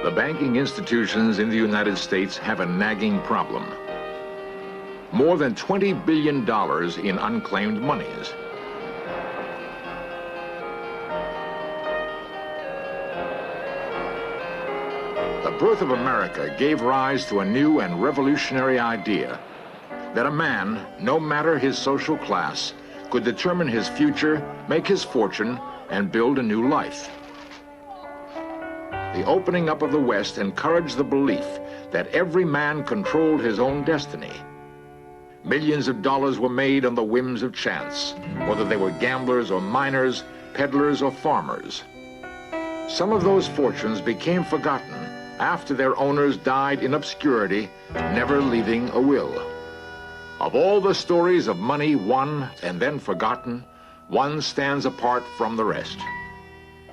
The banking institutions in the United States have a nagging problem. More than $20 billion in unclaimed monies. The birth of America gave rise to a new and revolutionary idea that a man, no matter his social class, could determine his future, make his fortune, and build a new life. The opening up of the West encouraged the belief that every man controlled his own destiny. Millions of dollars were made on the whims of chance, whether they were gamblers or miners, peddlers or farmers. Some of those fortunes became forgotten after their owners died in obscurity, never leaving a will. Of all the stories of money won and then forgotten, one stands apart from the rest.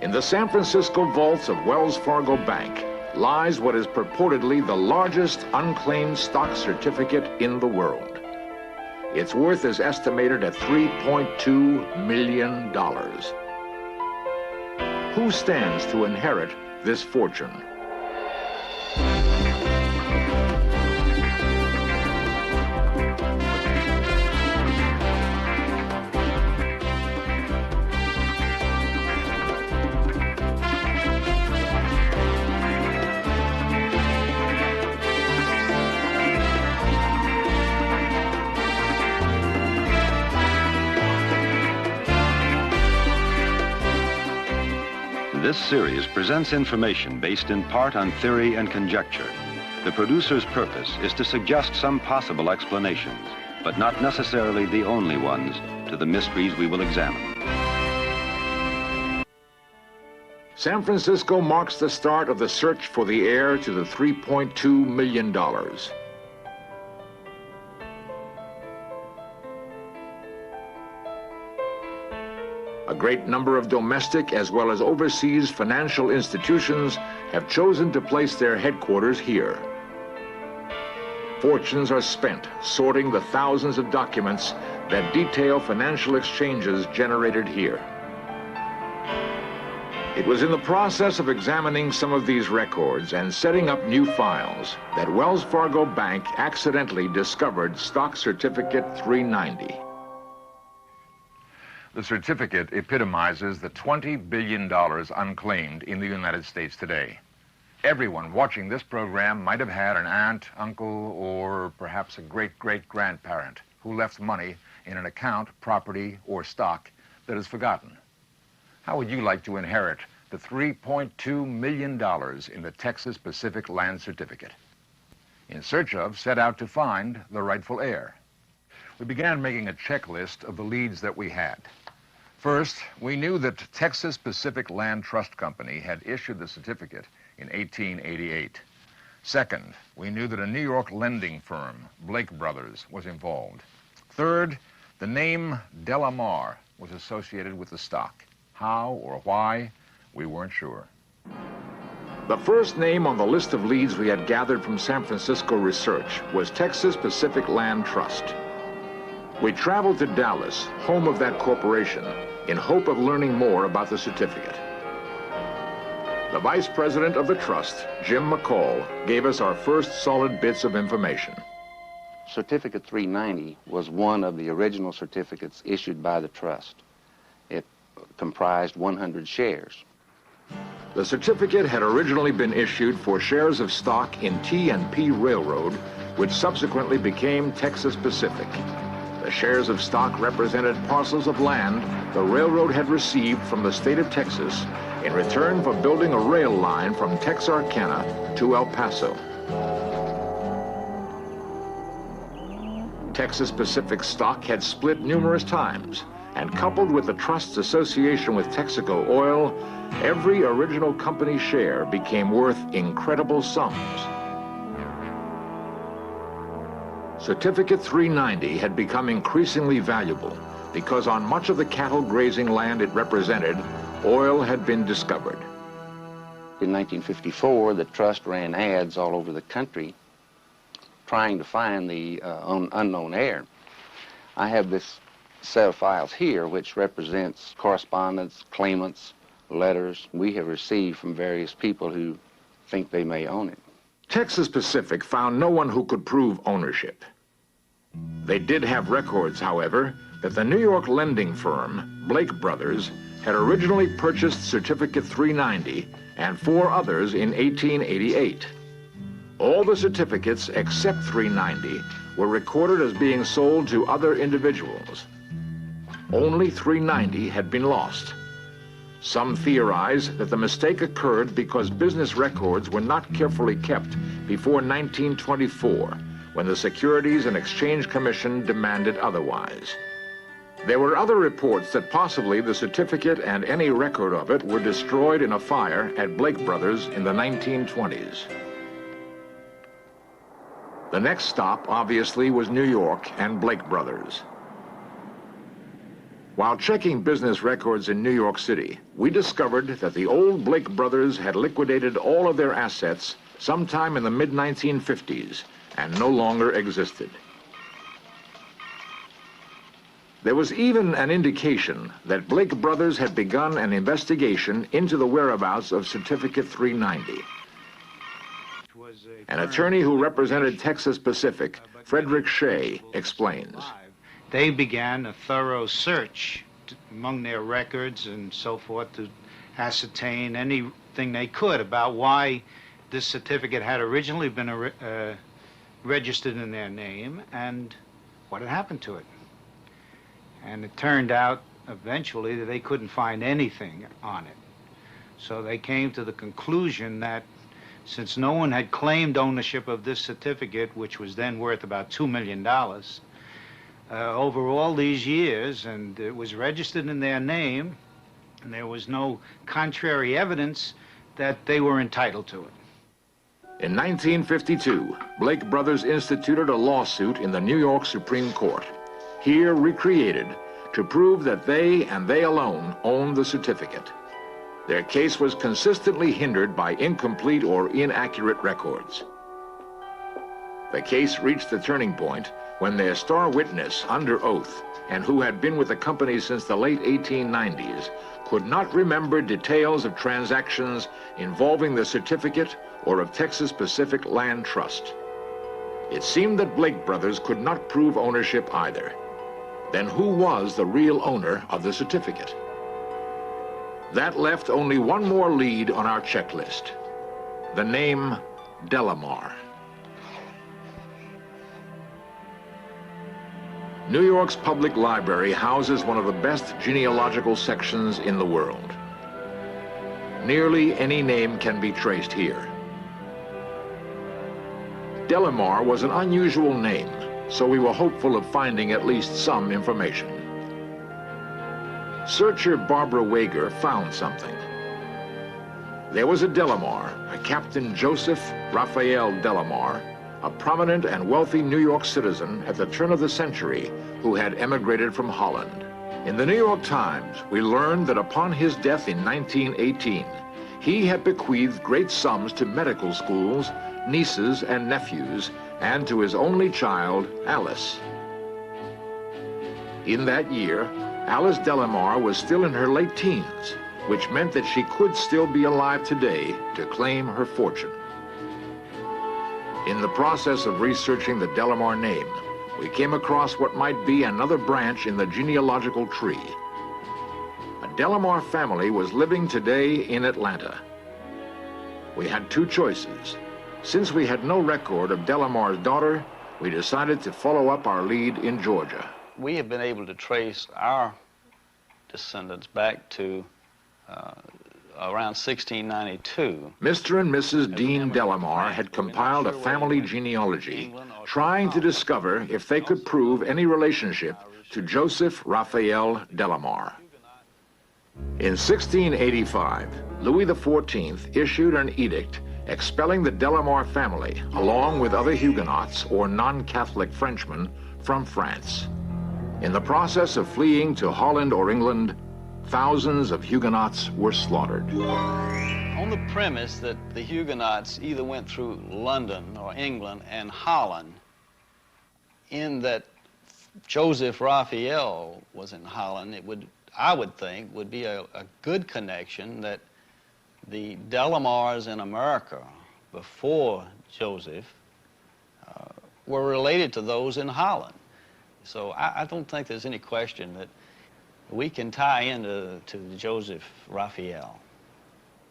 In the San Francisco vaults of Wells Fargo Bank lies what is purportedly the largest unclaimed stock certificate in the world. Its worth is estimated at $3.2 million. Who stands to inherit this fortune? This series presents information based in part on theory and conjecture. The producer's purpose is to suggest some possible explanations, but not necessarily the only ones, to the mysteries we will examine. San Francisco marks the start of the search for the heir to the $3.2 million. A great number of domestic as well as overseas financial institutions have chosen to place their headquarters here. Fortunes are spent sorting the thousands of documents that detail financial exchanges generated here. It was in the process of examining some of these records and setting up new files that Wells Fargo Bank accidentally discovered Stock Certificate 390. The certificate epitomizes the $20 billion unclaimed in the United States today. Everyone watching this program might have had an aunt, uncle, or perhaps a great-great-grandparent who left money in an account, property, or stock that is forgotten. How would you like to inherit the $3.2 million in the Texas Pacific Land Certificate? In search of, set out to find the rightful heir. We began making a checklist of the leads that we had. First, we knew that Texas Pacific Land Trust Company had issued the certificate in 1888. Second, we knew that a New York lending firm, Blake Brothers, was involved. Third, the name Delamar was associated with the stock. How or why, we weren't sure. The first name on the list of leads we had gathered from San Francisco research was Texas Pacific Land Trust. We traveled to Dallas, home of that corporation, in hope of learning more about the certificate. The vice president of the trust, Jim McCall, gave us our first solid bits of information. Certificate 390 was one of the original certificates issued by the trust. It comprised 100 shares. The certificate had originally been issued for shares of stock in T&P Railroad, which subsequently became Texas Pacific. The shares of stock represented parcels of land the railroad had received from the state of Texas in return for building a rail line from Texarkana to El Paso. Texas Pacific stock had split numerous times, and coupled with the trust's association with Texaco Oil, every original company share became worth incredible sums. Certificate 390 had become increasingly valuable because on much of the cattle grazing land it represented, oil had been discovered. In 1954, the trust ran ads all over the country trying to find the unknown heir. I have this set of files here which represents correspondence, claimants, letters we have received from various people who think they may own it. Texas Pacific found no one who could prove ownership. They did have records, however, that the New York lending firm, Blake Brothers, had originally purchased Certificate 390 and 4 others in 1888. All the certificates except 390 were recorded as being sold to other individuals. Only 390 had been lost. Some theorize that the mistake occurred because business records were not carefully kept before 1924, when the Securities and Exchange Commission demanded otherwise. There were other reports that possibly the certificate and any record of it were destroyed in a fire at Blake Brothers in the 1920s. The next stop, obviously, was New York and Blake Brothers. While checking business records in New York City, we discovered that the old Blake Brothers had liquidated all of their assets sometime in the mid-1950s and no longer existed. There was even an indication that Blake Brothers had begun an investigation into the whereabouts of Certificate 390. An attorney who represented Texas Pacific, Frederick Shea, explains. They began a thorough search among their records and so forth to ascertain anything they could about why this certificate had originally been registered in their name and what had happened to it. And it turned out eventually that they couldn't find anything on it. So they came to the conclusion that since no one had claimed ownership of this certificate, which was then worth about $2 million, over all these years, and it was registered in their name, and there was no contrary evidence that they were entitled to it. In 1952, Blake Brothers instituted a lawsuit in the New York Supreme Court, here recreated, to prove that they and they alone owned the certificate. Their case was consistently hindered by incomplete or inaccurate records. The case reached the turning point when their star witness, under oath, and who had been with the company since the late 1890s, could not remember details of transactions involving the certificate or of Texas Pacific Land Trust. It seemed that Blake Brothers could not prove ownership either. Then who was the real owner of the certificate? That left only one more lead on our checklist: the name Delamar. New York's public library houses one of the best genealogical sections in the world. Nearly any name can be traced here. Delamar was an unusual name, so we were hopeful of finding at least some information. Searcher Barbara Wager found something. There was a Delamar, a Captain Joseph Raphael Delamar, a prominent and wealthy New York citizen at the turn of the century who had emigrated from Holland. In the New York Times, we learned that upon his death in 1918, he had bequeathed great sums to medical schools, nieces and nephews, and to his only child, Alice. In that year, Alice Delamar was still in her late teens, which meant that she could still be alive today to claim her fortune. In the process of researching the Delamar name, we came across what might be another branch in the genealogical tree. A Delamar family was living today in Atlanta. We had two choices. Since we had no record of Delamar's daughter, we decided to follow up our lead in Georgia. We have been able to trace our descendants back to around 1692. Mr. and Mrs. Dean Delamar had compiled a family genealogy, trying to discover if they could prove any relationship to Joseph Raphael Delamar. In 1685, Louis XIV issued an edict expelling the Delamar family, along with other Huguenots or non-Catholic Frenchmen, from France. In the process of fleeing to Holland or England, thousands of Huguenots were slaughtered. On the premise that the Huguenots either went through London or England and Holland, in that Joseph Raphael was in Holland, it would, I would think, would be a good connection that the Delamars in America before Joseph were related to those in Holland. So I don't think there's any question that we can tie into Joseph Raphael.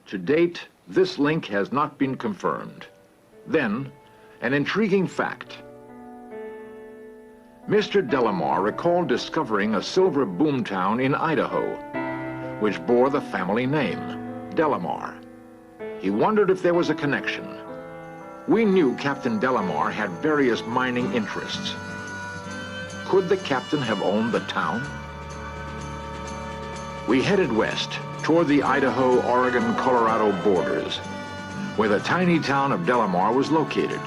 To date, this link has not been confirmed. Then, an intriguing fact. Mr. Delamar recalled discovering a silver boomtown in Idaho, which bore the family name, Delamar. He wondered if there was a connection. We knew Captain Delamar had various mining interests. Could the captain have owned the town? We headed west toward the Idaho-Oregon-Colorado borders, where the tiny town of Delamar was located.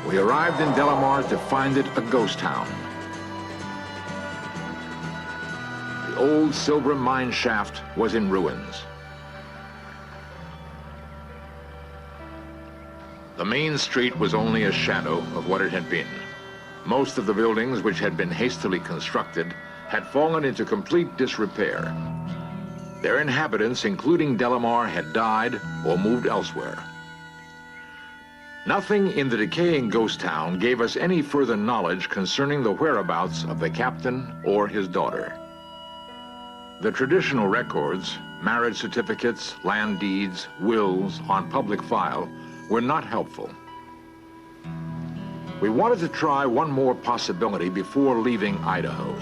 We arrived in Delamar to find it a ghost town. The old silver mine shaft was in ruins. The main street was only a shadow of what it had been. Most of the buildings, which had been hastily constructed, had fallen into complete disrepair. Their inhabitants, including Delamar, had died or moved elsewhere. Nothing in the decaying ghost town gave us any further knowledge concerning the whereabouts of the captain or his daughter. The traditional records, marriage certificates, land deeds, wills on public file, were not helpful. We wanted to try one more possibility before leaving Idaho.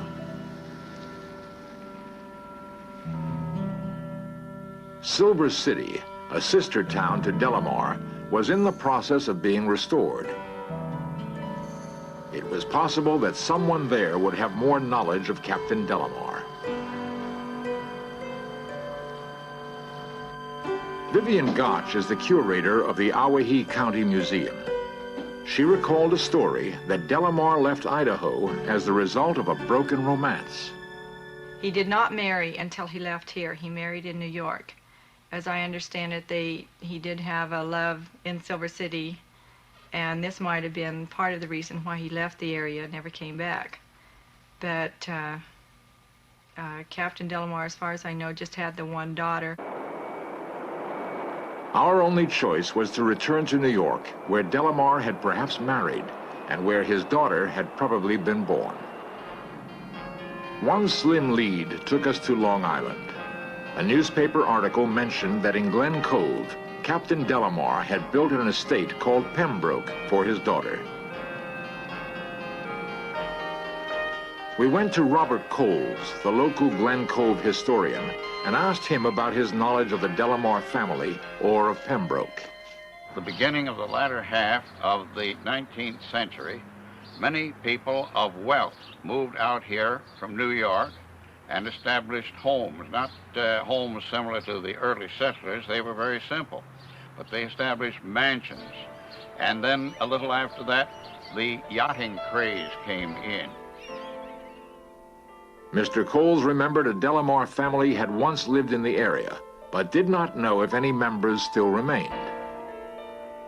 Silver City, a sister town to Delamar, was in the process of being restored. It was possible that someone there would have more knowledge of Captain Delamar. Vivian Gotch is the curator of the Owyhee County Museum. She recalled a story that Delamar left Idaho as the result of a broken romance. He did not marry until he left here. He married in New York. As I understand it, he did have a love in Silver City, and this might have been part of the reason why he left the area and never came back. But Captain Delamar, as far as I know, just had the one daughter. Our only choice was to return to New York, where Delamar had perhaps married, and where his daughter had probably been born. One slim lead took us to Long Island. A newspaper article mentioned that in Glen Cove, Captain Delamar had built an estate called Pembroke for his daughter. We went to Robert Coles, the local Glen Cove historian, and asked him about his knowledge of the Delamar family or of Pembroke. The beginning of the latter half of the 19th century, many people of wealth moved out here from New York and established homes, not homes similar to the early settlers. They were very simple, but they established mansions. And then a little after that, the yachting craze came in. Mr. Coles remembered a Delamar family had once lived in the area, but did not know if any members still remained.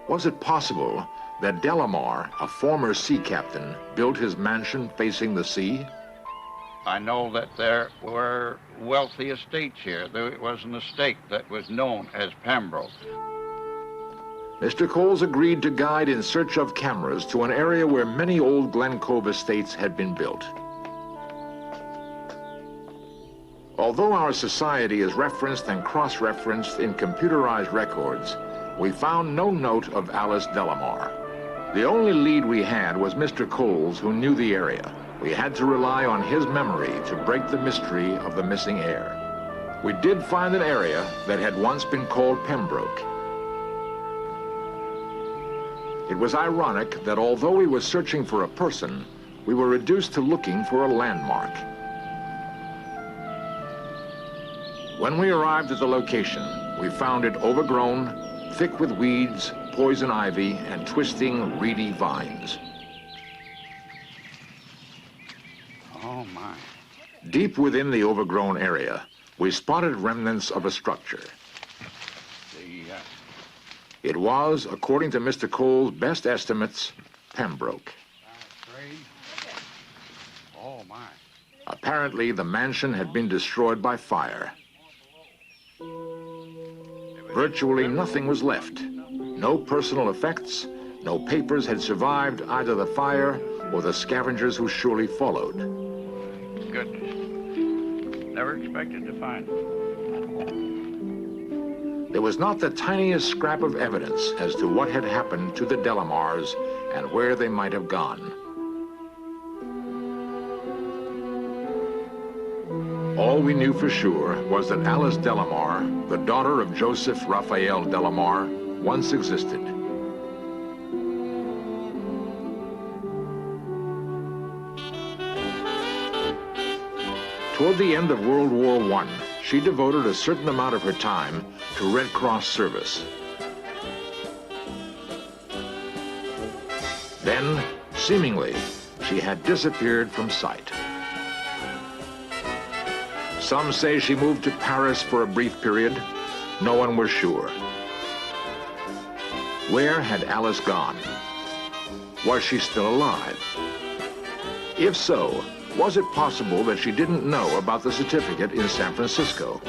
Was it possible that Delamar, a former sea captain, built his mansion facing the sea? I know that there were wealthy estates here. There was an estate that was known as Pembroke. Mr. Coles agreed to guide in search of cameras to an area where many old Glen Cove estates had been built. Although our society is referenced and cross-referenced in computerized records, we found no note of Alice Delamar. The only lead we had was Mr. Coles, who knew the area. We had to rely on his memory to break the mystery of the missing heir. We did find an area that had once been called Pembroke. It was ironic that although we were searching for a person, we were reduced to looking for a landmark. When we arrived at the location, we found it overgrown, thick with weeds, poison ivy, and twisting, reedy vines. Oh, my. Deep within the overgrown area, we spotted remnants of a structure. It was, according to Mr. Cole's best estimates, Pembroke. Oh, my. Apparently, the mansion had been destroyed by fire. It Virtually nothing was left. No personal effects, no papers had survived either the fire or the scavengers who surely followed. Good. Never expected to find it. There was not the tiniest scrap of evidence as to what had happened to the Delamars and where they might have gone. All we knew for sure was that Alice Delamar, the daughter of Joseph Raphael Delamar, once existed. Toward the end of World War I, she devoted a certain amount of her time to Red Cross service. Then, seemingly, she had disappeared from sight. Some say she moved to Paris for a brief period. No one was sure. Where had Alice gone? Was she still alive? If so, was it possible that she didn't know about the certificate in San Francisco?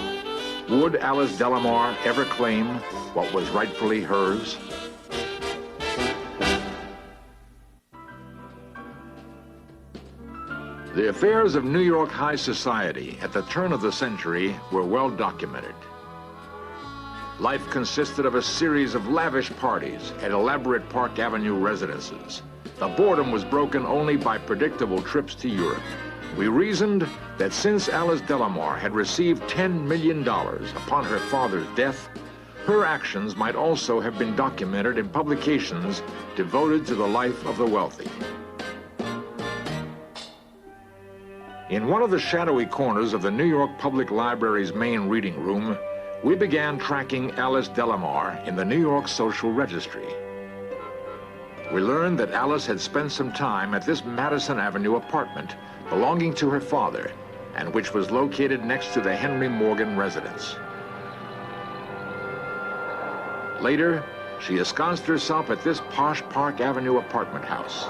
Would Alice Delamar ever claim what was rightfully hers? The affairs of New York high society at the turn of the century were well documented. Life consisted of a series of lavish parties at elaborate Park Avenue residences. The boredom was broken only by predictable trips to Europe. We reasoned that since Alice Delamar had received $10 million upon her father's death, her actions might also have been documented in publications devoted to the life of the wealthy. In one of the shadowy corners of the New York Public Library's main reading room, we began tracking Alice Delamar in the New York Social Registry. We learned that Alice had spent some time at this Madison Avenue apartment belonging to her father, and which was located next to the Henry Morgan residence. Later, she ensconced herself at this posh Park Avenue apartment house.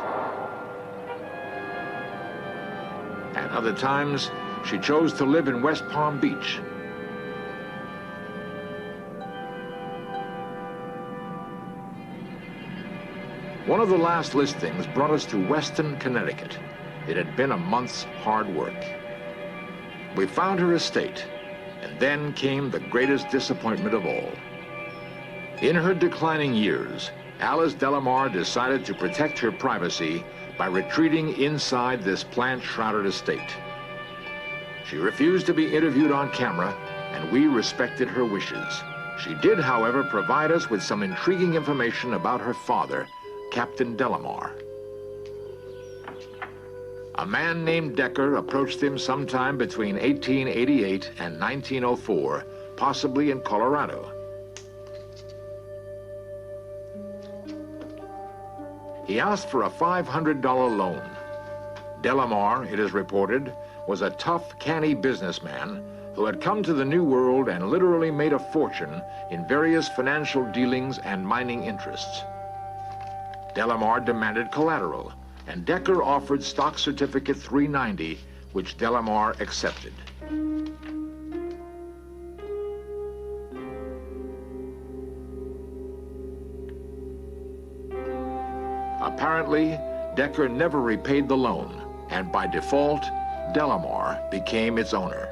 At other times, she chose to live in West Palm Beach. One of the last listings brought us to Weston, Connecticut. It had been a month's hard work. We found her estate, and then came the greatest disappointment of all. In her declining years, Alice Delamar decided to protect her privacy by retreating inside this plant-shrouded estate. She refused to be interviewed on camera, and we respected her wishes. She did, however, provide us with some intriguing information about her father, Captain Delamar. A man named Decker approached him sometime between 1888 and 1904, possibly in Colorado. He asked for a $500 loan. Delamar, it is reported, was a tough, canny businessman who had come to the New World and literally made a fortune in various financial dealings and mining interests. Delamar demanded collateral, and Decker offered stock certificate 390, which Delamar accepted. Apparently, Decker never repaid the loan, and by default, Delamar became its owner.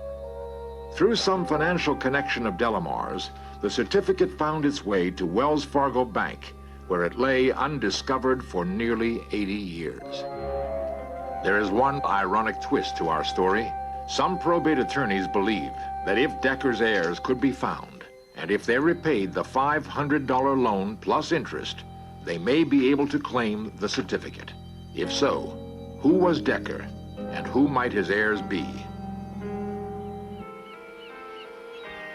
Through some financial connection of Delamar's, the certificate found its way to Wells Fargo Bank, where it lay undiscovered for nearly 80 years. There is one ironic twist to our story. Some probate attorneys believe that if Decker's heirs could be found, and if they repaid the $500 loan plus interest, they may be able to claim the certificate. If so, who was Decker, and who might his heirs be?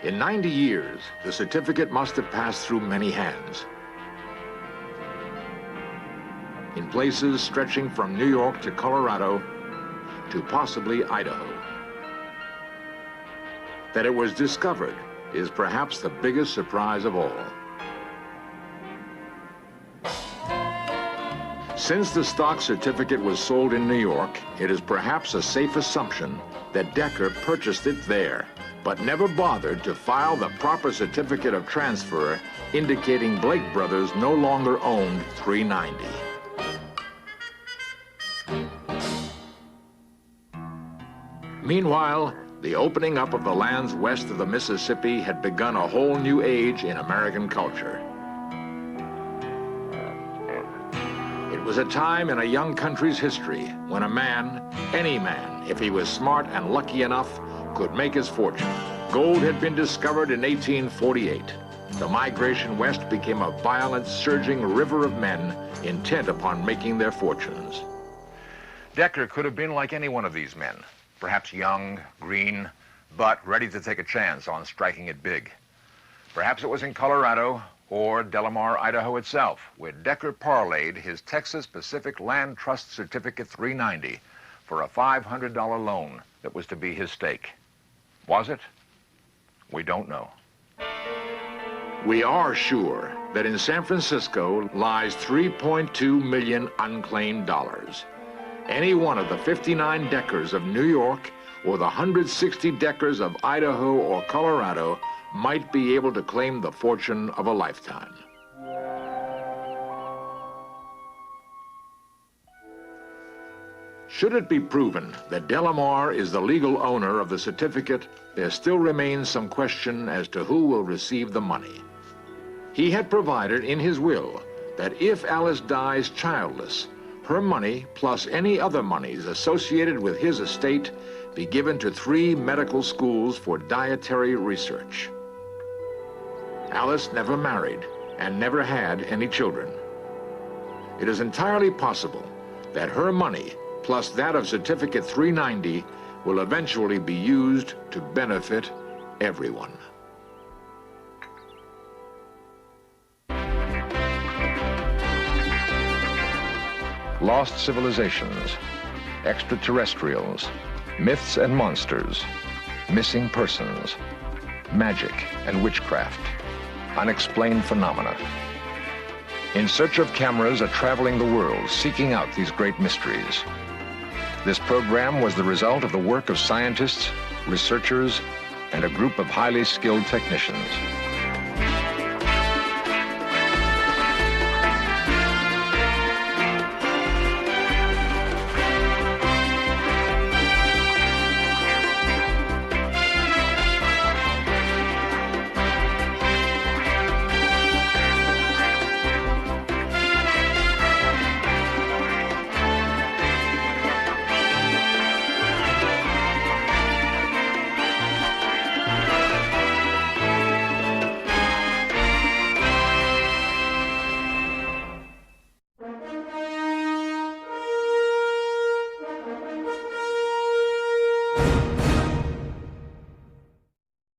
In 90 years, the certificate must have passed through many hands. In places stretching from New York to Colorado to possibly Idaho. That it was discovered is perhaps the biggest surprise of all. Since the stock certificate was sold in New York, it is perhaps a safe assumption that Decker purchased it there. but never bothered to file the proper certificate of transfer indicating Blake brothers no longer owned 390. Meanwhile, the opening up of the lands west of the Mississippi had begun a whole new age in American culture. It was a time in a young country's history when a man, any man, if he was smart and lucky enough, could make his fortune. Gold had been discovered in 1848. The migration west became a violent, surging river of men intent upon making their fortunes. Decker could have been like any one of these men, perhaps young, green, but ready to take a chance on striking it big. Perhaps it was in Colorado or Delamar, Idaho itself, where Decker parlayed his Texas Pacific Land Trust Certificate 390 for a $500 loan that was to be his stake. Was it? We don't know. We are sure that in San Francisco lies 3.2 million unclaimed dollars. Any one of the 59 Deckers of New York or the 160 Deckers of Idaho or Colorado might be able to claim the fortune of a lifetime. Should it be proven that Delamar is the legal owner of the certificate, there still remains some question as to who will receive the money. He had provided in his will that if Alice dies childless, her money plus any other monies associated with his estate be given to 3 medical schools for dietary research. Alice never married and never had any children. It is entirely possible that her money plus that of Certificate 390 will eventually be used to benefit everyone. Lost civilizations, extraterrestrials, myths and monsters, missing persons, magic and witchcraft, unexplained phenomena. In search of cameras are traveling the world, seeking out these great mysteries. This program was the result of the work of scientists, researchers, and a group of highly skilled technicians.